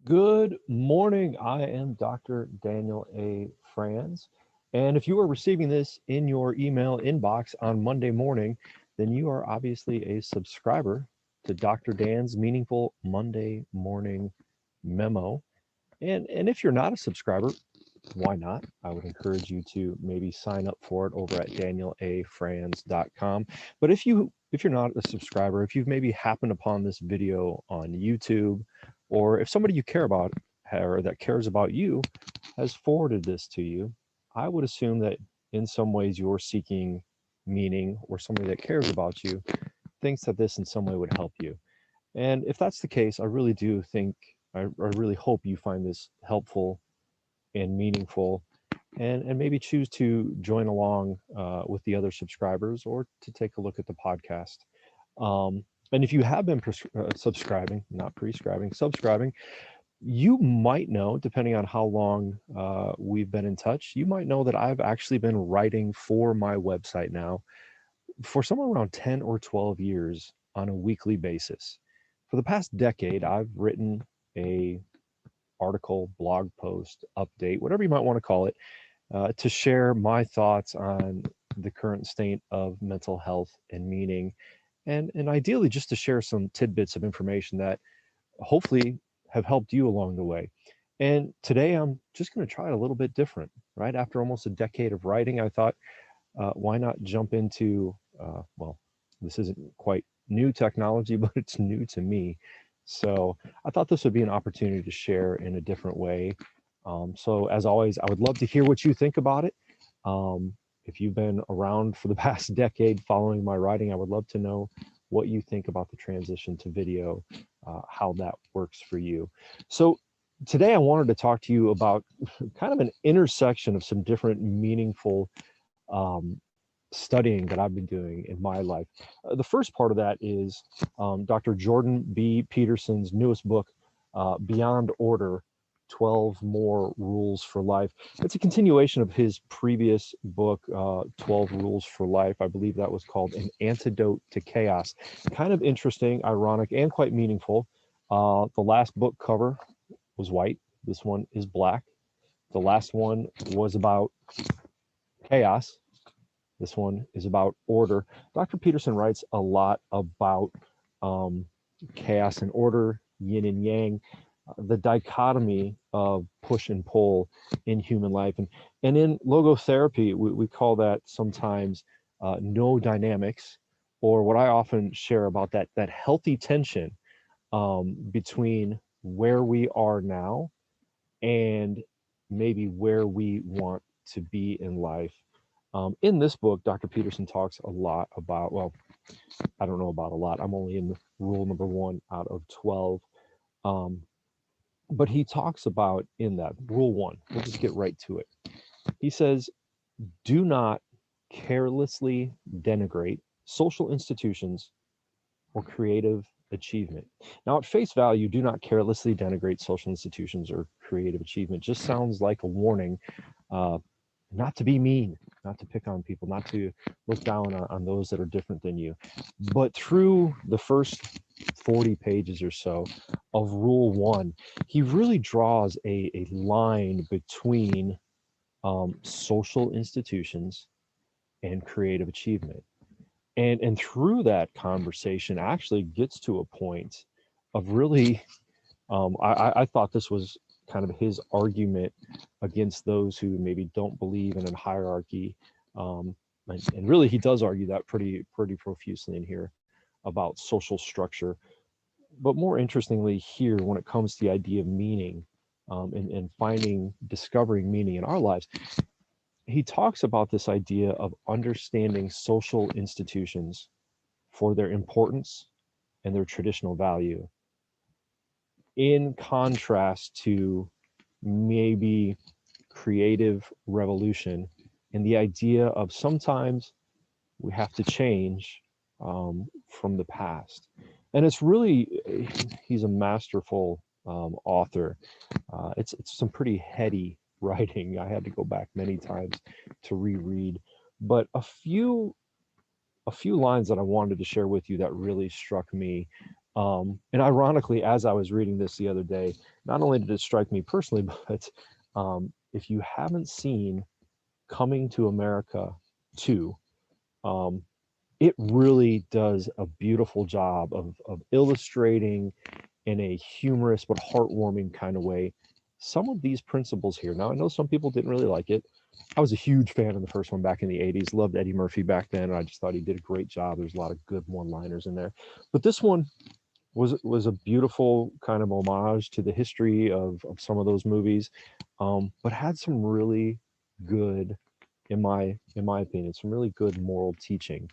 Good morning. I am Dr. Daniel A. Franz. And if you are receiving this in your email inbox on Monday morning, then you are obviously a subscriber to Dr. Dan's Meaningful Monday Morning Memo. And if you're not a subscriber, why not? I would encourage you to maybe sign up for it over at danielafranz.com. But if you're not a subscriber, if you've maybe happened upon this video on YouTube, or if somebody you care about or that cares about you has forwarded this to you, I would assume that in some ways you're seeking meaning, or somebody that cares about you thinks that this in some way would help you. And if that's the case, I really do think, I really hope you find this helpful and meaningful, and maybe choose to join along with the other subscribers, or to take a look at the podcast. And if you have been subscribing, not prescribing, subscribing, you might know, depending on how long we've been in touch, you might know that I've actually been writing for my website now for somewhere around 10 or 12 years on a weekly basis. For the past decade, I've written a article, blog post, update, whatever you might want to call it, to share my thoughts on the current state of mental health and meaning, and ideally just to share some tidbits of information that hopefully have helped you along the way. And today I'm just going to try it a little bit different. Right after almost a decade of writing, I thought, why not jump into, well, this isn't quite new technology, but it's new to me. So I thought this would be an opportunity to share in a different way. So as always, I would love to hear what you think about it. If you've been around for the past decade following my writing, I would love to know what you think about the transition to video, how that works for you. So today I wanted to talk to you about kind of an intersection of some different meaningful studying that I've been doing in my life. The first part of that is Dr. Jordan B. Peterson's newest book, Beyond Order, 12 More Rules for Life. It's a continuation of his previous book, 12 Rules for Life. I believe that was called An Antidote to Chaos. Kind of interesting, ironic, and quite meaningful. The last book cover was white. This one is black. The last one was about chaos. This one is about order. Dr. Peterson writes a lot about um, chaos and order, yin and yang, the dichotomy of push and pull in human life. And in logotherapy, we call that sometimes no dynamics, or what I often share about that healthy tension between where we are now and maybe where we want to be in life. In this book, Dr. Peterson talks a lot about, well, I don't know about a lot. I'm only in rule number 1 out of 12. Um, but he talks about in that rule 1, we'll just get right to it. He says, do not carelessly denigrate social institutions or creative achievement. Now, at face value, do not carelessly denigrate social institutions or creative achievement. Just sounds like a warning uh, not to be mean, not to pick on people, not to look down on those that are different than you. But through the first 40 pages or so of Rule 1, he really draws a line between social institutions and creative achievement. And through that conversation actually gets to a point of really, I thought this was kind of his argument against those who maybe don't believe in a hierarchy. And really, he does argue that pretty profusely in here about social structure. But more interestingly, here, when it comes to the idea of meaning, and discovering meaning in our lives, he talks about this idea of understanding social institutions for their importance and their traditional value, in contrast to maybe creative revolution and the idea of sometimes we have to change from the past. And it's really, he's a masterful author. It's some pretty heady writing. I had to go back many times to reread, but a few lines that I wanted to share with you that really struck me. And ironically, as I was reading this the other day, not only did it strike me personally, but if you haven't seen Coming to America 2, um, it really does a beautiful job of illustrating in a humorous but heartwarming kind of way some of these principles here. Now, I know some people didn't really like it. I was a huge fan of the first one back in the 80s, loved Eddie Murphy back then, and I just thought he did a great job. There's a lot of good one-liners in there. But this one was a beautiful kind of homage to the history of some of those movies, but had some really good, in my opinion, some really good moral teaching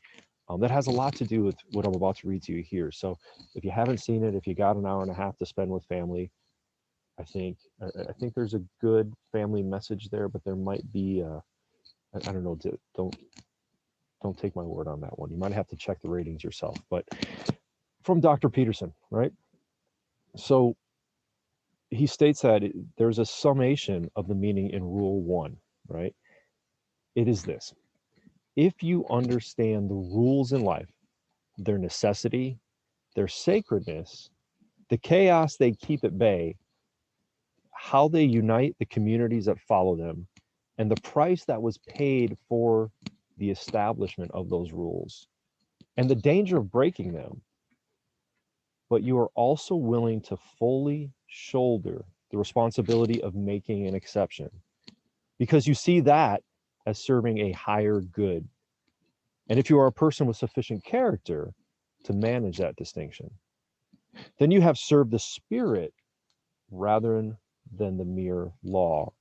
that has a lot to do with what I'm about to read to you here. So if you haven't seen it, if you got an hour and a half to spend with family, I think there's a good family message there, but there might be I don't know, don't take my word on that one. You might have to check the ratings yourself. But from Dr. Peterson, right? So he states that there's a summation of the meaning in Rule 1, right? It is this: if you understand the rules in life, their necessity, their sacredness, the chaos they keep at bay, how they unite the communities that follow them, and the price that was paid for the establishment of those rules, and the danger of breaking them, but you are also willing to fully shoulder the responsibility of making an exception because you see that as serving a higher good. And if you are a person with sufficient character to manage that distinction, then you have served the spirit rather than the mere law.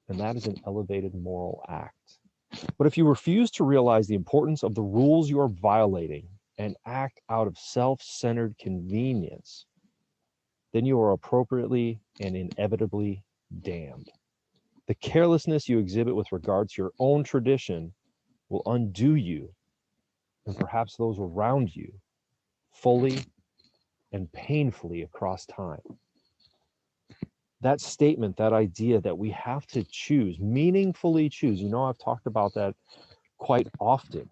And that is an elevated moral act. But if you refuse to realize the importance of the rules you are violating and act out of self-centered convenience, then you are appropriately and inevitably damned. The carelessness you exhibit with regard to your own tradition will undo you and perhaps those around you fully and painfully across time. That statement, that idea that we have to choose, meaningfully choose, I've talked about that quite often.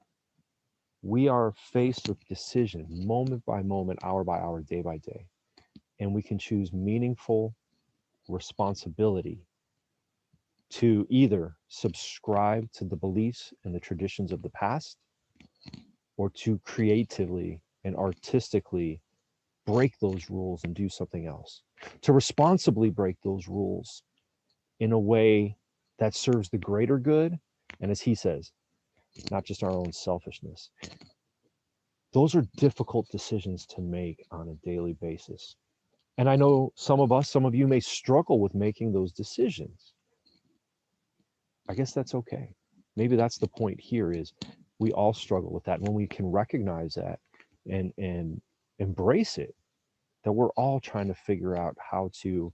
We are faced with decision moment by moment, hour by hour, day by day, and we can choose meaningful responsibility to either subscribe to the beliefs and the traditions of the past or to creatively and artistically break those rules and do something else, to responsibly break those rules in a way that serves the greater good. And as he says, not just our own selfishness. Those are difficult decisions to make on a daily basis. And I know some of you may struggle with making those decisions. I guess that's okay. Maybe that's the point here is we all struggle with that. And when we can recognize that and embrace it, that we're all trying to figure out how to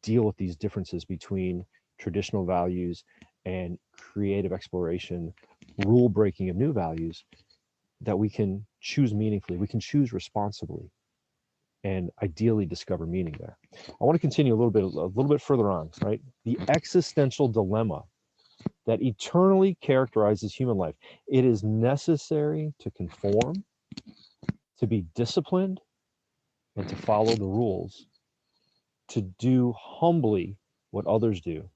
deal with these differences between traditional values and creative exploration, rule breaking of new values, that we can choose meaningfully, we can choose responsibly, and ideally discover meaning there. I want to continue a little bit further on, right? The existential dilemma that eternally characterizes human life. It is necessary to conform, to be disciplined, and to follow the rules, to do humbly what others do.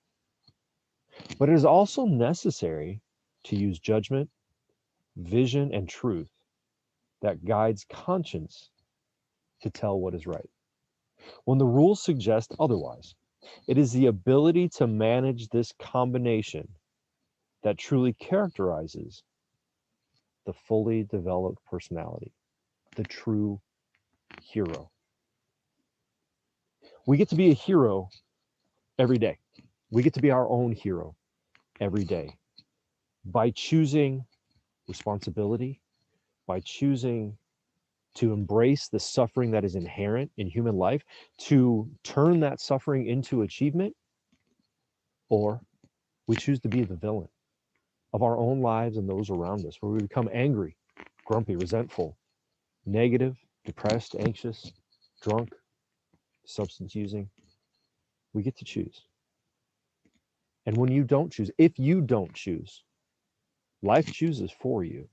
But it is also necessary to use judgment, vision, and truth that guides conscience to tell what is right. When the rules suggest otherwise, it is the ability to manage this combination that truly characterizes the fully developed personality, the true hero. We get to be a hero every day. We get to be our own hero every day by choosing responsibility, by choosing to embrace the suffering that is inherent in human life, to turn that suffering into achievement, or we choose to be the villain of our own lives and those around us, where we become angry, grumpy, resentful, negative, depressed, anxious, drunk, substance using. We get to choose. And when you don't choose, if you don't choose, life chooses for you.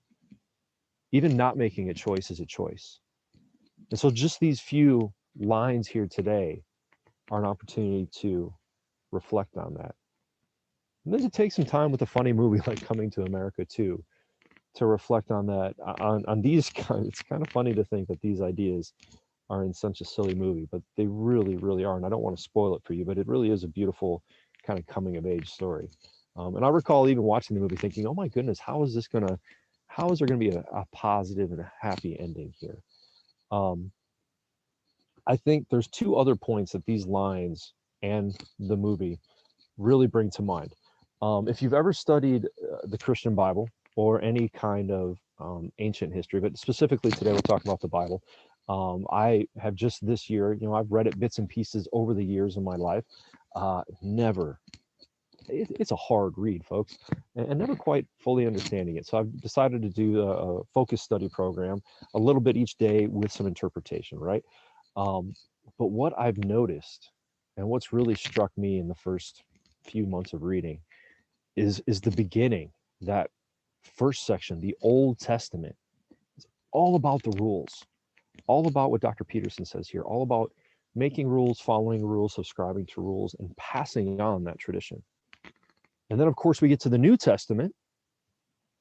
Even not making a choice is a choice. And so just these few lines here today are an opportunity to reflect on that. And then to take some time with a funny movie like Coming to America too, to reflect on that, on these kind. It's kind of funny to think that these ideas are in such a silly movie, but they really, really are. And I don't want to spoil it for you, but it really is a beautiful kind of coming of age story. And I recall even watching the movie thinking, oh my goodness, how is there going to be a positive and a happy ending here? I think there's two other points that these lines and the movie really bring to mind. If you've ever studied the Christian Bible or any kind of ancient history, but specifically today we're talking about the Bible. I have just this year, I've read it bits and pieces over the years of my life. It's a hard read, folks, and never quite fully understanding it. So I've decided to do a focus study program, a little bit each day with some interpretation, right? But what I've noticed and what's really struck me in the first few months of reading is the beginning, that first section, the Old Testament. It's all about the rules, all about what Dr. Peterson says here, all about making rules, following rules, subscribing to rules, and passing on that tradition. And then, of course, we get to the New Testament,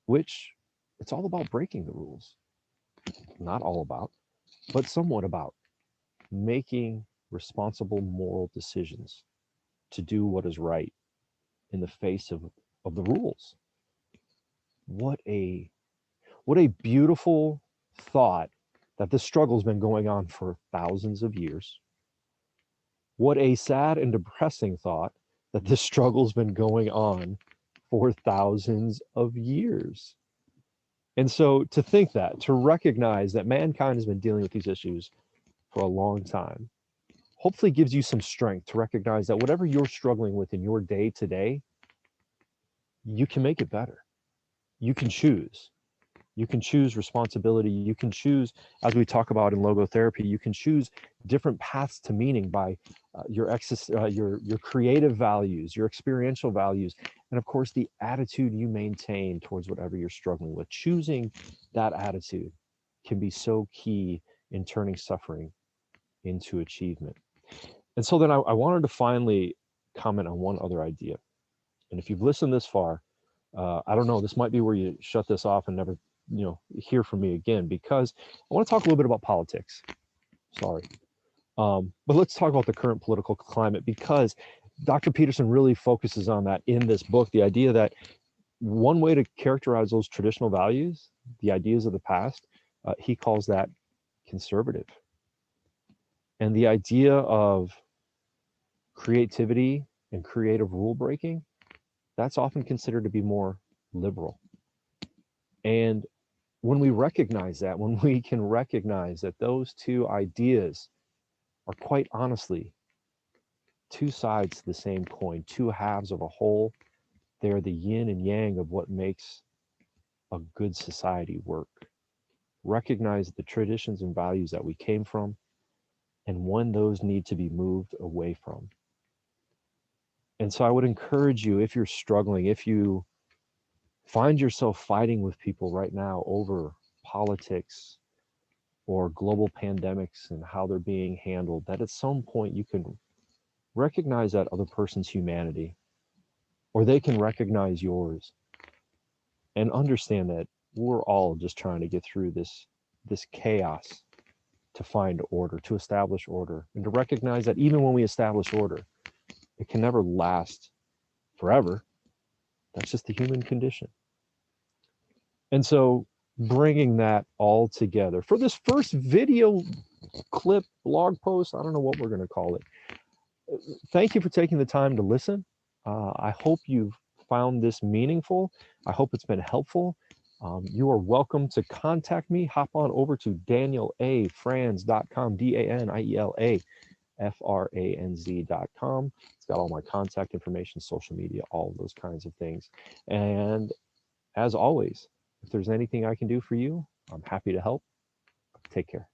which it's all about breaking the rules. Not all about, but somewhat about making responsible moral decisions to do what is right in the face of the rules. What a beautiful thought that this struggle's been going on for thousands of years. What a sad and depressing thought that this struggle's been going on for thousands of years. And so to think that, to recognize that mankind has been dealing with these issues for a long time, hopefully gives you some strength to recognize that whatever you're struggling with in your day to day, you can make it better. You can choose. You can choose responsibility. You can choose, as we talk about in logotherapy, you can choose different paths to meaning by your creative values, your experiential values, and of course the attitude you maintain towards whatever you're struggling with. Choosing that attitude can be so key in turning suffering into achievement. And so then I wanted to finally comment on one other idea. And if you've listened this far, I don't know, this might be where you shut this off and never hear from me again, because I want to talk a little bit about politics. Sorry. But let's talk about the current political climate, because Dr. Peterson really focuses on that in this book, the idea that one way to characterize those traditional values, the ideas of the past, he calls that conservative. And the idea of creativity and creative rule breaking, that's often considered to be more liberal. And when we recognize that, when we can recognize that those two ideas are quite honestly two sides to the same coin, two halves of a whole, they're the yin and yang of what makes a good society work. Recognize the traditions and values that we came from and when those need to be moved away from. And so I would encourage you, if you're struggling, if you find yourself fighting with people right now over politics or global pandemics and how they're being handled, that at some point you can recognize that other person's humanity, or they can recognize yours, and understand that we're all just trying to get through this chaos to find order, to establish order, and to recognize that even when we establish order, it can never last forever. That's just the human condition. And so bringing that all together for this first video clip, blog post, I don't know what we're going to call it. Thank you for taking the time to listen. I hope you've found this meaningful. I hope it's been helpful. You are welcome to contact me. Hop on over to danielafranz.com, DanielAFranz.com. It's got all my contact information, social media, all of those kinds of things. And as always, if there's anything I can do for you, I'm happy to help. Take care.